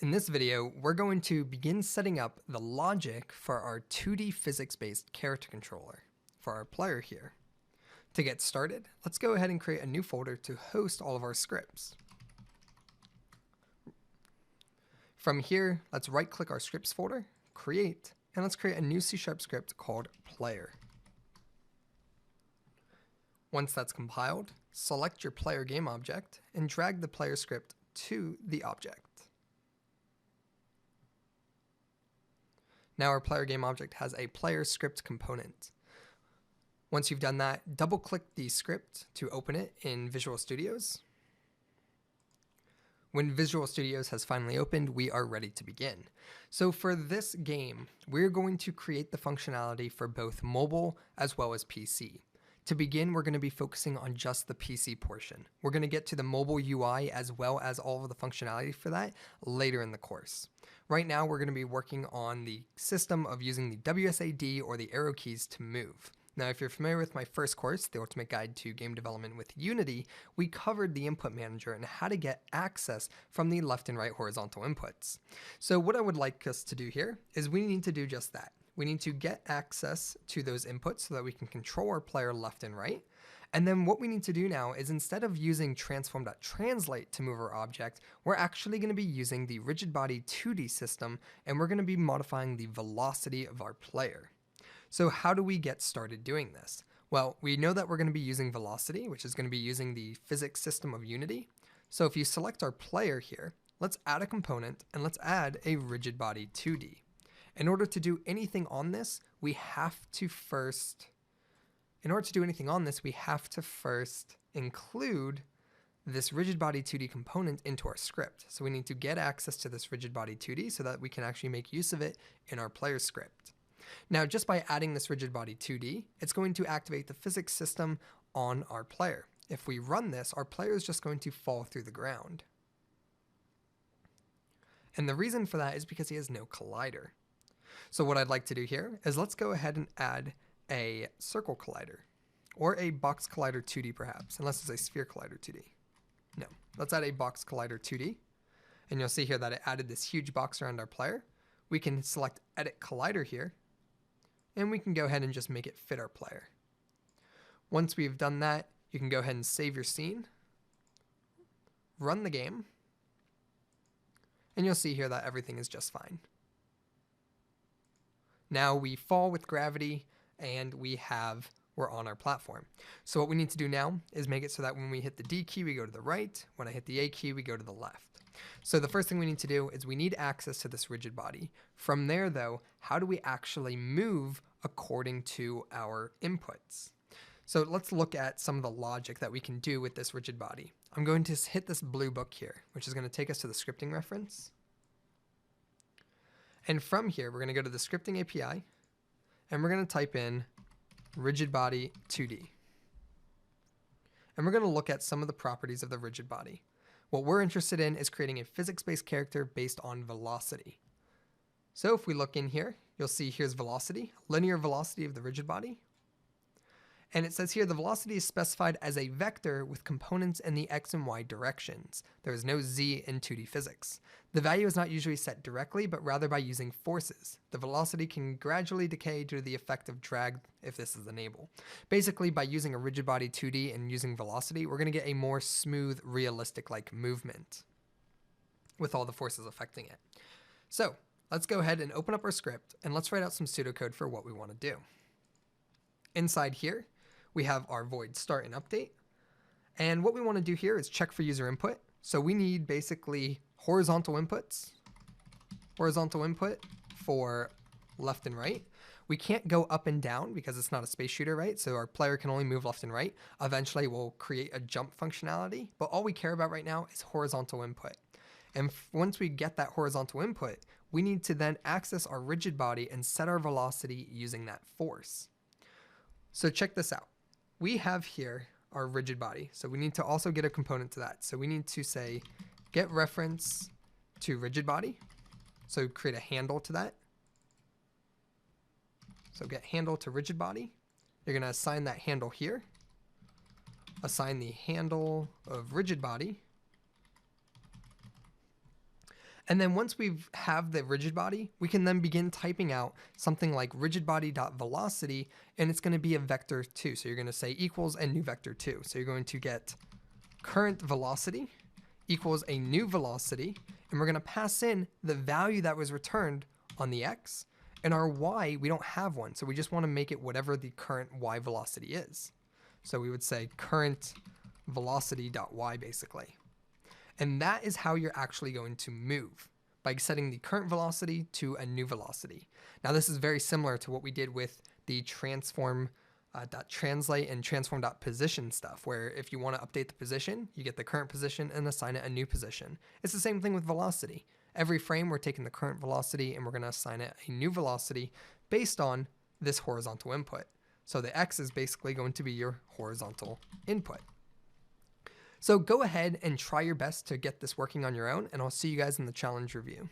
In this video, we're going to begin setting up the logic for our 2D physics-based character controller for our player here. To get started, let's go ahead and create a new folder to host all of our scripts. From here, let's right-click our scripts folder, create, and let's create a new C# script called player. Once that's compiled, select your player game object and drag the player script to the object. Now our player game object has a player script component. Once you've done that, double-click the script to open it in Visual Studios. When Visual Studios has finally opened, we are ready to begin. So for this game, we're going to create the functionality for both mobile as well as PC. To begin, we're going to be focusing on just the PC portion. We're going to get to the mobile UI as well as all of the functionality for that later in the course. Right now, we're going to be working on the system of using the WSAD or the arrow keys to move. Now, if you're familiar with my first course, The Ultimate Guide to Game Development with Unity, we covered the input manager and how to get access from the left and right horizontal inputs. So what I would like us to do here is we need to do just that. We need to get access to those inputs so that we can control our player left and right. And then what we need to do now is instead of using transform.translate to move our object, we're actually going to be using the rigid body 2D system, and we're going to be modifying the velocity of our player. So how do we get started doing this? Well, we know that we're going to be using velocity, which is going to be using the physics system of Unity. So if you select our player here, let's add a component and let's add a rigid body 2D. In order to do anything on this, we have to first include this rigid body 2D component into our script. So we need to get access to this rigid body 2D so that we can actually make use of it in our player script. Now, just by adding this rigid body 2D, it's going to activate the physics system on our player. If we run this, our player is just going to fall through the ground. And the reason for that is because he has no collider. So what I'd like to do here is let's go ahead and add a circle collider or a box collider 2D perhaps, unless it's a sphere collider 2D. No, let's add a box collider 2D. And you'll see here that it added this huge box around our player. We can select edit collider here and we can go ahead and just make it fit our player. Once we've done that, you can go ahead and save your scene, run the game, and you'll see here that everything is just fine. Now we fall with gravity and we're on our platform. So what we need to do now is make it so that when we hit the D key, we go to the right. When I hit the A key, we go to the left. So the first thing we need to do is we need access to this rigid body. From there though, how do we actually move according to our inputs? So let's look at some of the logic that we can do with this rigid body. I'm going to hit this blue book here, which is going to take us to the scripting reference. And from here, we're going to go to the scripting API, and we're going to type in rigid body 2D. And we're going to look at some of the properties of the rigid body. What we're interested in is creating a physics-based character based on velocity. So if we look in here, you'll see here's velocity, linear velocity of the rigid body. And it says here the velocity is specified as a vector with components in the x and y directions. There is no z in 2D physics. The value is not usually set directly, but rather by using forces. The velocity can gradually decay due to the effect of drag if this is enabled. Basically, by using a rigid body 2D and using velocity, we're going to get a more smooth, realistic-like movement with all the forces affecting it. So let's go ahead and open up our script, and let's write out some pseudocode for what we want to do. Inside here, we have our void start and update. And what we want to do here is check for user input. So we need basically horizontal inputs, horizontal input for left and right. We can't go up and down because it's not a space shooter, right? So our player can only move left and right. Eventually we'll create a jump functionality, but all we care about right now is horizontal input. And once we get that horizontal input, we need to then access our rigid body and set our velocity using that force. So check this out. We have here our rigid body. So we need to also get a component to that. So we need to say get reference to rigid body. So create a handle to that. So get handle to rigid body. You're going to assign that handle here. Assign the handle of rigid body. And then once we have the rigid body, we can then begin typing out something like rigidbody.velocity, and it's going to be a vector 2. So you're going to say equals a new vector 2. So you're going to get current velocity equals a new velocity, and we're going to pass in the value that was returned on the x, and our y, we don't have one, so we just want to make it whatever the current y velocity is. So we would say current velocity.y basically. And that is how you're actually going to move, by setting the current velocity to a new velocity. Now this is very similar to what we did with the transform .translate and transform.position stuff, where if you want to update the position, you get the current position and assign it a new position. It's the same thing with velocity. Every frame we're taking the current velocity and we're going to assign it a new velocity based on this horizontal input. So the x is basically going to be your horizontal input. So go ahead and try your best to get this working on your own, and I'll see you guys in the challenge review.